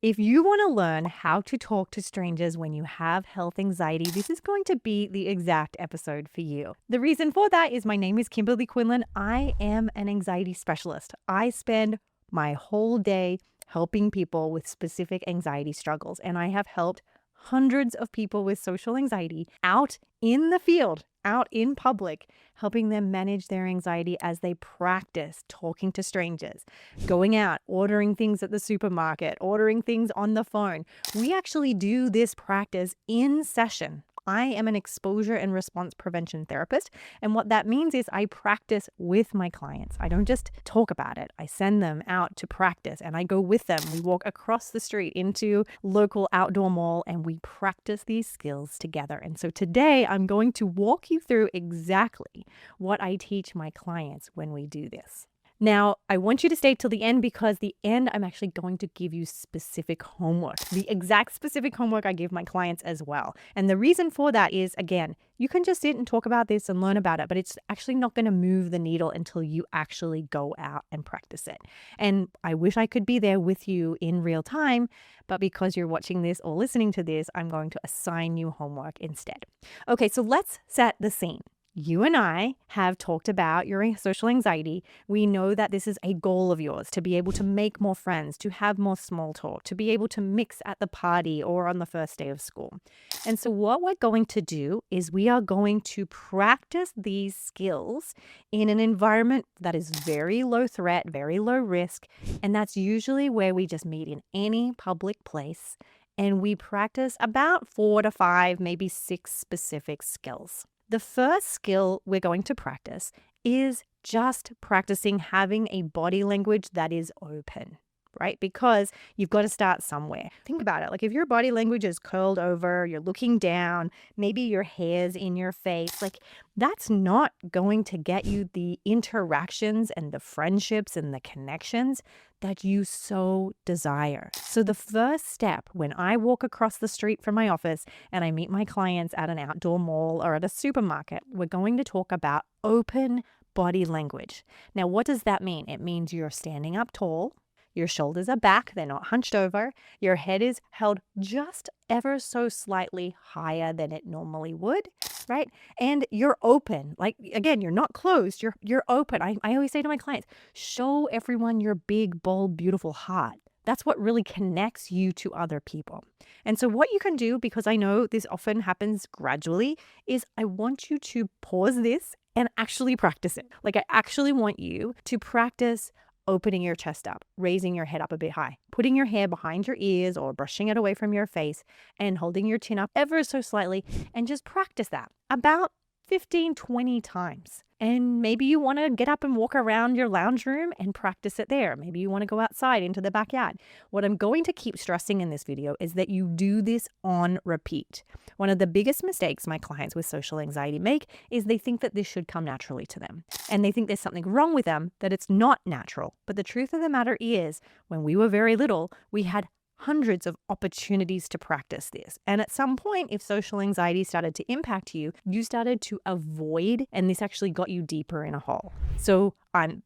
If you want to learn how to talk to strangers when you have health anxiety, this is going to be the exact episode for you. The reason for that is my name is Kimberly Quinlan. I am an anxiety specialist. I spend my whole day helping people with specific anxiety struggles, and I have helped hundreds of people with social anxiety out in the field, out in public, helping them manage their anxiety as they practice talking to strangers, going out, ordering things at the supermarket, ordering things on the phone. We actually do this practice in session. I am an exposure and response prevention therapist. And what that means is I practice with my clients. I don't just talk about it. I send them out to practice and I go with them. We walk across the street into local outdoor mall and we practice these skills together. And so today I'm going to walk you through exactly what I teach my clients when we do this. Now, I want you to stay till the end because the end, I'm actually going to give you specific homework, the exact specific homework I give my clients as well. And the reason for that is, again, you can just sit and talk about this and learn about it, but it's actually not going to move the needle until you actually go out and practice it. And I wish I could be there with you in real time, but because you're watching this or listening to this, I'm going to assign you homework instead. Okay, so let's set the scene. You and I have talked about your social anxiety. We know that this is a goal of yours to be able to make more friends, to have more small talk, to be able to mix at the party or on the first day of school. And so what we're going to do is we are going to practice these skills in an environment that is very low threat, very low risk. And that's usually where we just meet in any public place. And we practice about 4 to 5, maybe 6 specific skills. The first skill we're going to practice is just practicing having a body language that is open, right? Because you've got to start somewhere. Think about it. Like if your body language is curled over, you're looking down, maybe your hair's in your face, like that's not going to get you the interactions and the friendships and the connections that you so desire. So the first step when I walk across the street from my office and I meet my clients at an outdoor mall or at a supermarket, we're going to talk about open body language. Now, what does that mean? It means you're standing up tall. Your shoulders are back, they're not hunched over. Your head is held just ever so slightly higher than it normally would, right? And you're open. Like, again, you're not closed, you're open. I always say to my clients, show everyone your big, bold, beautiful heart. That's what really connects you to other people. And so what you can do, because I know this often happens gradually, is I want you to pause this and actually practice it. Like I actually want you to practice opening your chest up, raising your head up a bit high, putting your hair behind your ears or brushing it away from your face and holding your chin up ever so slightly and just practice that about 15, 20 times. And maybe you want to get up and walk around your lounge room and practice it there. Maybe you want to go outside into the backyard. What I'm going to keep stressing in this video is that you do this on repeat. One of the biggest mistakes my clients with social anxiety make is they think that this should come naturally to them. And they think there's something wrong with them, that it's not natural. But the truth of the matter is, when we were very little, we had hundreds of opportunities to practice this. And at some point, if social anxiety started to impact you, you started to avoid, and this actually got you deeper in a hole. So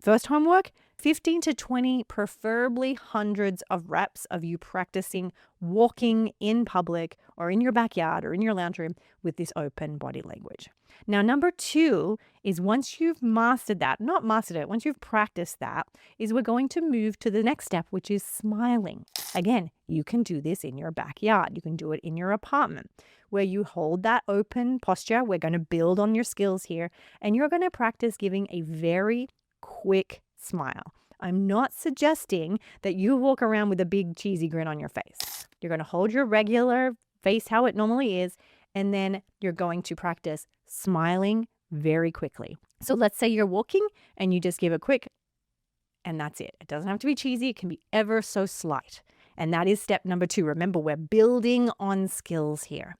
first homework, 15 to 20, preferably hundreds of reps of you practicing walking in public or in your backyard or in your lounge room with this open body language. Now, number 2 is once you've mastered that, not mastered it, once you've practiced that, is we're going to move to the next step, which is smiling. Again, you can do this in your backyard. You can do it in your apartment where you hold that open posture. We're going to build on your skills here, and you're going to practice giving a very quick smile. I'm not suggesting that you walk around with a big cheesy grin on your face. You're going to hold your regular face how it normally is, and then you're going to practice smiling very quickly. So let's say you're walking and you just give a quick, and that's it. It doesn't have to be cheesy. It can be ever so slight. And that is step number 2. Remember, we're building on skills here.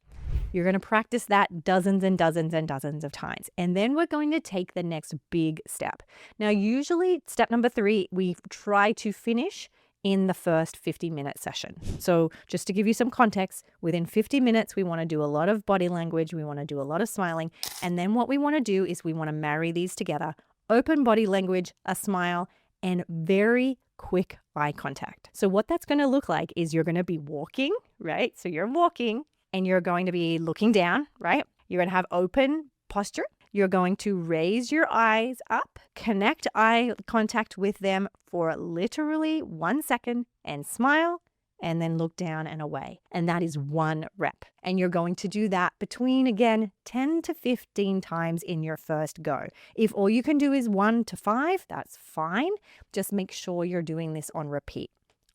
You're going to practice that dozens and dozens and dozens of times. And then we're going to take the next big step. Now, usually step number 3, we try to finish in the first 50-minute session. So just to give you some context, within 50 minutes, we want to do a lot of body language. We want to do a lot of smiling. And then what we want to do is we want to marry these together. Open body language, a smile, and very quick eye contact. So what that's going to look like is you're going to be walking, right? So you're walking and you're going to be looking down, right? You're going to have open posture. You're going to raise your eyes up, connect eye contact with them for literally 1 second and smile, and then look down and away. And that is 1 rep. And you're going to do that between, again, 10 to 15 times in your first go. If all you can do is 1 to 5, that's fine. Just make sure you're doing this on repeat.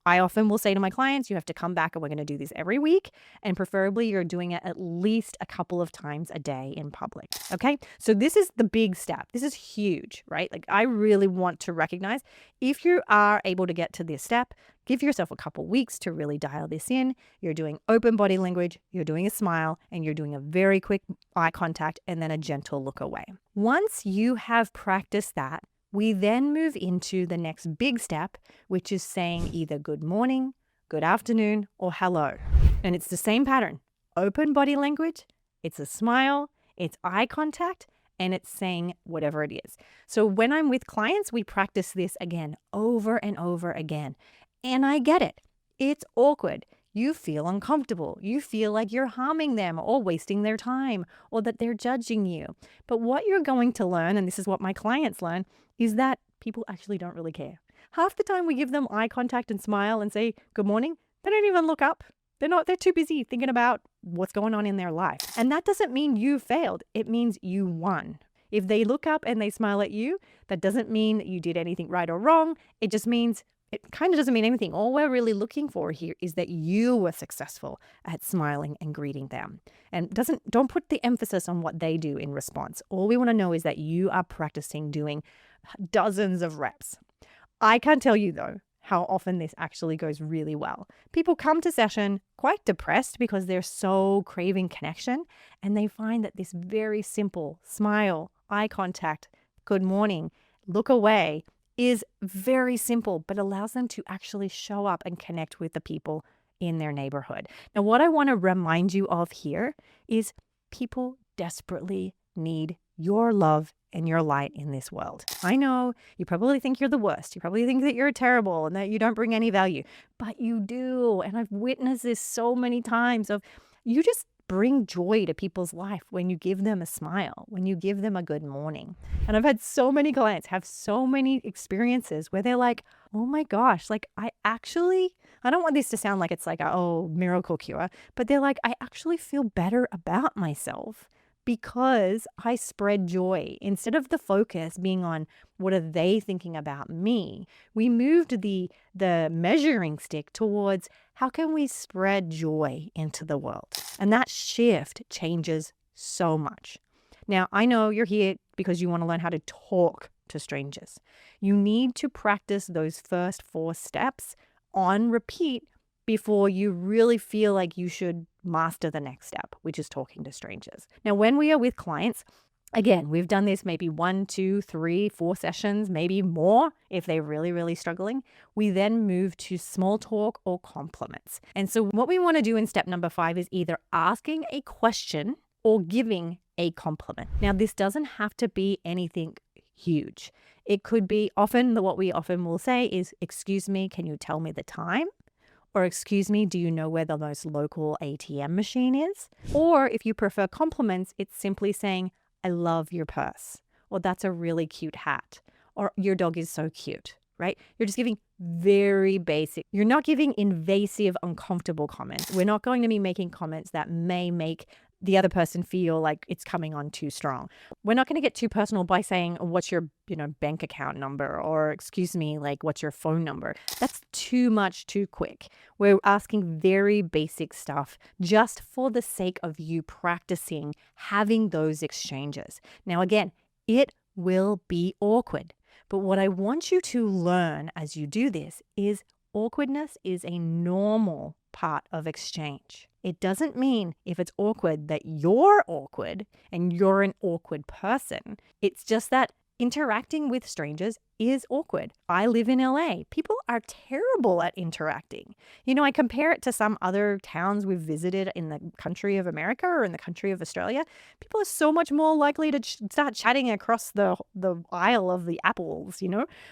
I often will say to my clients, you have to come back and we're going to do this every week. And preferably you're doing it at least a couple of times a day in public. Okay. So this is the big step. This is huge, right? Like I really want to recognize if you are able to get to this step, give yourself a couple weeks to really dial this in. You're doing open body language, you're doing a smile, and you're doing a very quick eye contact and then a gentle look away. Once you have practiced that, we then move into the next big step, which is saying either good morning, good afternoon, or hello. And it's the same pattern. Open body language, it's a smile, it's eye contact, and it's saying whatever it is. So when I'm with clients, we practice this again, over and over again. And I get it. It's awkward. You feel uncomfortable. You feel like you're harming them or wasting their time or that they're judging you. But what you're going to learn, and this is what my clients learn, is that people actually don't really care. Half the time we give them eye contact and smile and say, good morning, they don't even look up. They're too busy thinking about what's going on in their life. And that doesn't mean you failed. It means you won. If they look up and they smile at you, that doesn't mean that you did anything right or wrong. It just means it kind of doesn't mean anything. All we're really looking for here is that you were successful at smiling and greeting them. And don't put the emphasis on what they do in response. All we want to know is that you are practicing doing dozens of reps. I can't tell you though how often this actually goes really well. People come to session quite depressed because they're so craving connection, and they find that this very simple smile, eye contact, good morning, look away is very simple, but allows them to actually show up and connect with the people in their neighborhood. Now, what I want to remind you of here is people desperately need your love and your light in this world. I know you probably think you're the worst. You probably think that you're terrible and that you don't bring any value, but you do. And I've witnessed this so many times of you just bring joy to people's life when you give them a smile, when you give them a good morning. And I've had so many clients have so many experiences where they're like, oh my gosh, like I don't want this to sound like it's like a miracle cure, but they're like, I actually feel better about myself because I spread joy. Instead of the focus being on what are they thinking about me, we moved the measuring stick towards how can we spread joy into the world? And that shift changes so much. Now, I know you're here because you want to learn how to talk to strangers. You need to practice those first 4 steps on repeat before you really feel like you should master the next step, which is talking to strangers. Now, when we are with clients, again, we've done this maybe 1, 2, 3, 4 sessions, maybe more if they're really, really struggling. We then move to small talk or compliments. And so what we want to do in step number 5 is either asking a question or giving a compliment. Now, this doesn't have to be anything huge. It could be what we often will say is, excuse me, can you tell me the time? Or excuse me, do you know where the most local ATM machine is? Or if you prefer compliments, it's simply saying, I love your purse. Or that's a really cute hat. Or your dog is so cute, right? You're just giving very basic. You're not giving invasive, uncomfortable comments. We're not going to be making comments that may make the other person feel like it's coming on too strong. We're not going to get too personal by saying, what's your, bank account number? Or excuse me, like, what's your phone number? That's too much too quick. We're asking very basic stuff just for the sake of you practicing having those exchanges. Now, again, it will be awkward. But what I want you to learn as you do this is awkwardness is a normal part of exchange. It doesn't mean if it's awkward that you're awkward and you're an awkward person. It's just that Interacting with strangers is awkward. I live in LA. People are terrible at interacting. I compare it to some other towns we've visited in the country of America or in the country of Australia. People are so much more likely to start chatting across the aisle of the apples.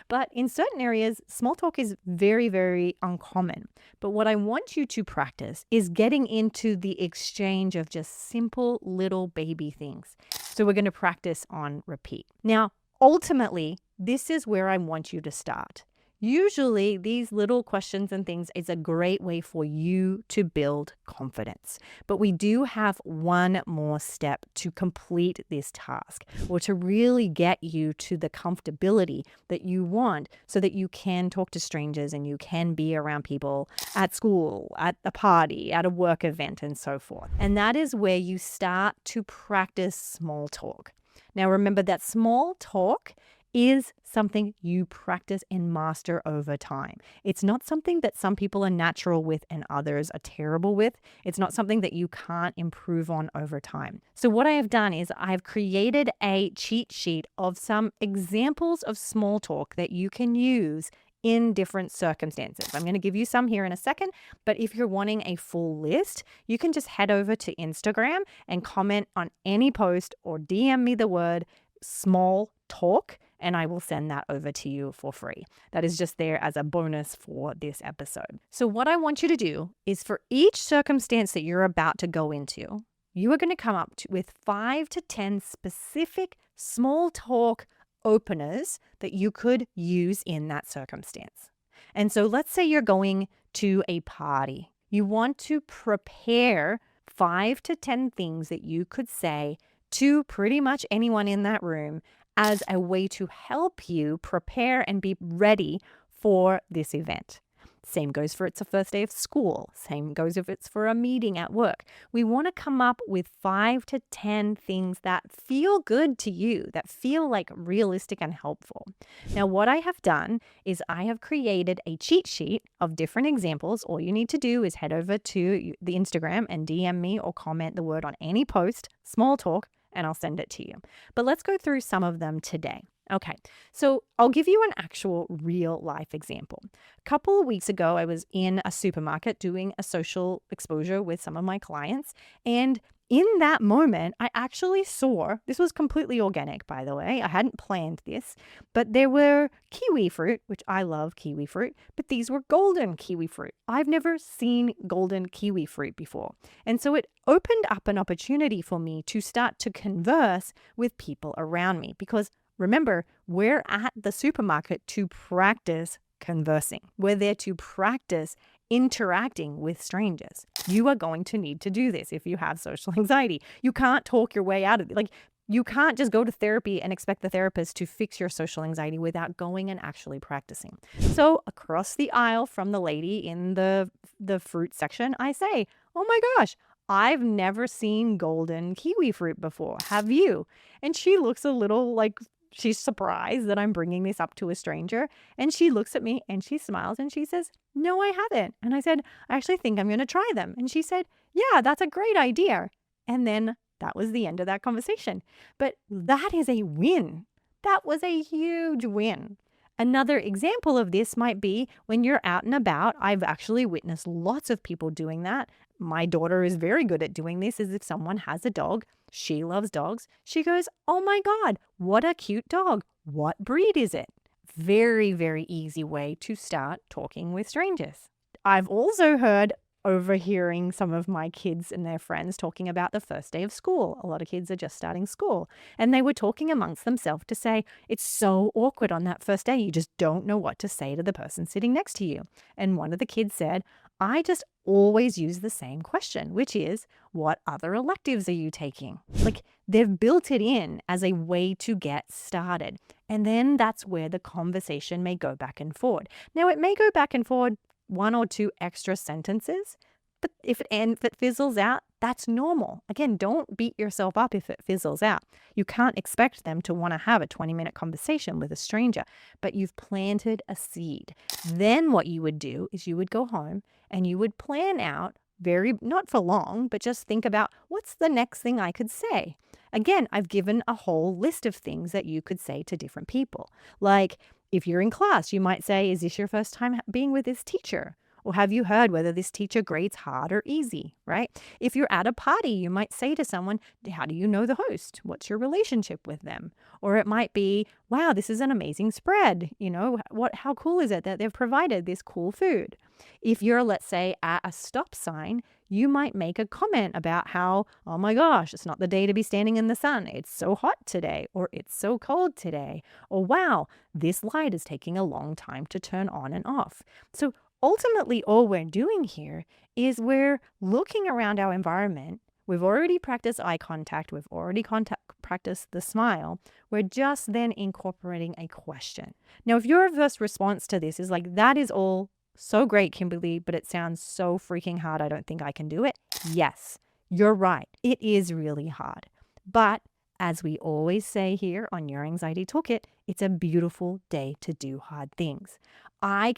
But in certain areas, small talk is very, very uncommon. But what I want you to practice is getting into the exchange of just simple little baby things. So we're going to practice on repeat. Now, ultimately, this is where I want you to start. Usually, these little questions and things is a great way for you to build confidence. But we do have one more step to complete this task, or to really get you to the comfortability that you want so that you can talk to strangers and you can be around people at school, at a party, at a work event, and so forth. And that is where you start to practice small talk. Now, remember that small talk is something you practice and master over time. It's not something that some people are natural with and others are terrible with. It's not something that you can't improve on over time. So what I have done is I've created a cheat sheet of some examples of small talk that you can use in different circumstances. I'm going to give you some here in a second, but if you're wanting a full list, you can just head over to Instagram and comment on any post or DM me the word small talk, and I will send that over to you for free. That is just there as a bonus for this episode. So what I want you to do is for each circumstance that you're about to go into, you are going to come up with 5 to 10 specific small talk openers that you could use in that circumstance. And so let's say you're going to a party. You want to prepare 5 to 10 things that you could say to pretty much anyone in that room as a way to help you prepare and be ready for this event. Same goes for it's a first day of school. Same goes if it's for a meeting at work. We want to come up with 5 to 10 things that feel good to you, that feel like realistic and helpful. Now, what I have done is I have created a cheat sheet of different examples. All you need to do is head over to the Instagram and DM me or comment the word on any post, small talk, and I'll send it to you. But let's go through some of them today. Okay, so I'll give you an actual real life example. A couple of weeks ago, I was in a supermarket doing a social exposure with some of my clients. And in that moment, I actually saw, this was completely organic, by the way. I hadn't planned this, but there were kiwi fruit, which I love kiwi fruit, but these were golden kiwi fruit. I've never seen golden kiwi fruit before. And so it opened up an opportunity for me to start to converse with people around me because remember, we're at the supermarket to practice conversing. We're there to practice interacting with strangers. You are going to need to do this if you have social anxiety. You can't talk your way out of it. You can't just go to therapy and expect the therapist to fix your social anxiety without going and actually practicing. So across the aisle from the lady in the fruit section, I say, "Oh my gosh, I've never seen golden kiwi fruit before. Have you?" And she looks a little like she's surprised that I'm bringing this up to a stranger. And she looks at me and she smiles and she says, "No, I haven't." And I said, "I actually think I'm going to try them." And she said, "Yeah, that's a great idea." And then that was the end of that conversation. But that is a win. That was a huge win. Another example of this might be when you're out and about. I've actually witnessed lots of people doing that. My daughter is very good at doing this, is if someone has a dog, she loves dogs. She goes, "Oh my God, what a cute dog. What breed is it?" Very, very easy way to start talking with strangers. I've also heard overhearing some of my kids and their friends talking about the first day of school. A lot of kids are just starting school. And they were talking amongst themselves to say, it's so awkward on that first day. You just don't know what to say to the person sitting next to you. And one of the kids said, "I just always use the same question, which is, what other electives are you taking?" They've built it in as a way to get started. And then that's where the conversation may go back and forward. Now, it may go back and forward 1 or 2 extra sentences, but if it fizzles out, that's normal. Again, don't beat yourself up if it fizzles out. You can't expect them to want to have a 20-minute conversation with a stranger, but you've planted a seed. Then what you would do is you would go home and you would plan out not for long, but just think about what's the next thing I could say. Again, I've given a whole list of things that you could say to different people. Like if you're in class, you might say, is this your first time being with this teacher? Or have you heard whether this teacher grades hard or easy, right? If you're at a party, you might say to someone, how do you know the host? What's your relationship with them? Or it might be, wow, this is an amazing spread. How cool is it that they've provided this cool food? If you're, let's say, at a stop sign, you might make a comment about how, oh my gosh, it's not the day to be standing in the sun. It's so hot today, or it's so cold today, or wow, this light is taking a long time to turn on and off. So ultimately, all we're doing here is we're looking around our environment. We've already practiced eye contact. We've already practiced the smile. We're just then incorporating a question. Now, if your first response to this is like, that is all so great, Kimberly, but it sounds so freaking hard, I don't think I can do it. Yes, you're right. It is really hard. But as we always say here on Your Anxiety Toolkit, it's a beautiful day to do hard things. I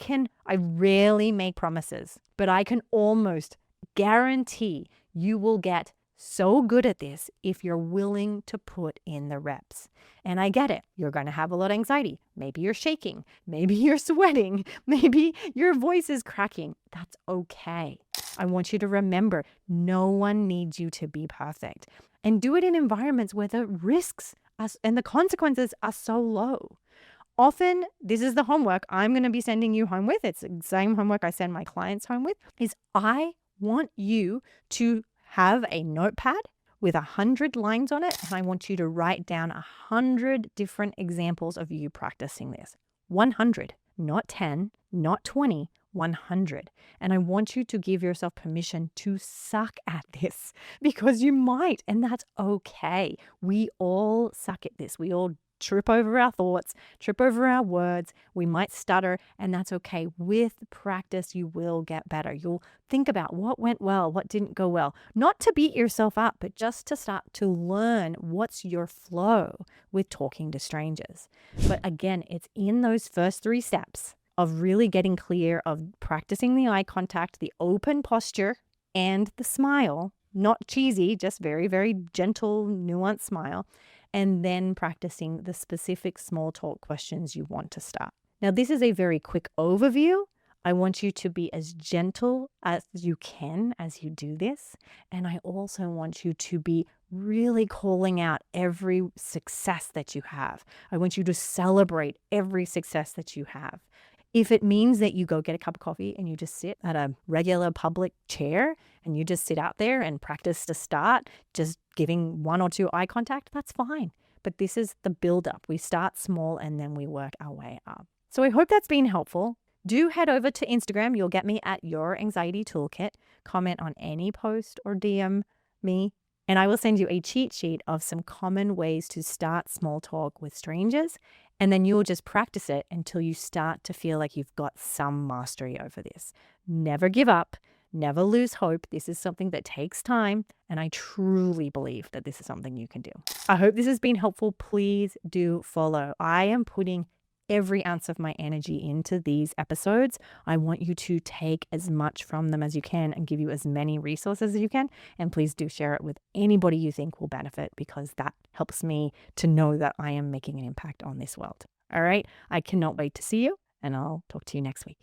rarely make promises, but I can almost guarantee you will get so good at this if you're willing to put in the reps. And I get it. You're going to have a lot of anxiety. Maybe you're shaking. Maybe you're sweating. Maybe your voice is cracking. That's okay. I want you to remember, no one needs you to be perfect. And do it in environments where the risks and the consequences are so low. Often, this is the homework I'm going to be sending you home with. It's the same homework I send my clients home with, is I want you to have a notepad with 100 lines on it, and I want you to write down 100 different examples of you practicing this. 100, not 10, not 20, 100. And I want you to give yourself permission to suck at this, because you might, and that's okay. We all suck at this. We all trip over our thoughts, trip over our words. We might stutter, and that's okay. With practice, you will get better. You'll think about what went well, what didn't go well. Not to beat yourself up, but just to start to learn what's your flow with talking to strangers. But again, it's in those first 3 steps of really getting clear, of practicing the eye contact, the open posture, and the smile. Not cheesy, just very, very gentle, nuanced smile. And then practicing the specific small talk questions you want to start. Now, this is a very quick overview. I want you to be as gentle as you can as you do this. And I also want you to be really calling out every success that you have. I want you to celebrate every success that you have. If it means that you go get a cup of coffee and you just sit at a regular public chair and you just sit out there and practice to start, just giving 1 or 2 eye contact, that's fine. But this is the build-up. We start small and then we work our way up. So I hope that's been helpful. Do head over to Instagram. You'll get me at Your Anxiety Toolkit. Comment on any post or DM me. And I will send you a cheat sheet of some common ways to start small talk with strangers. And then you'll just practice it until you start to feel like you've got some mastery over this. Never give up. Never lose hope. This is something that takes time. And I truly believe that this is something you can do. I hope this has been helpful. Please do follow. I am putting every ounce of my energy into these episodes. I want you to take as much from them as you can and give you as many resources as you can. And please do share it with anybody you think will benefit, because that helps me to know that I am making an impact on this world. All right. I cannot wait to see you, and I'll talk to you next week.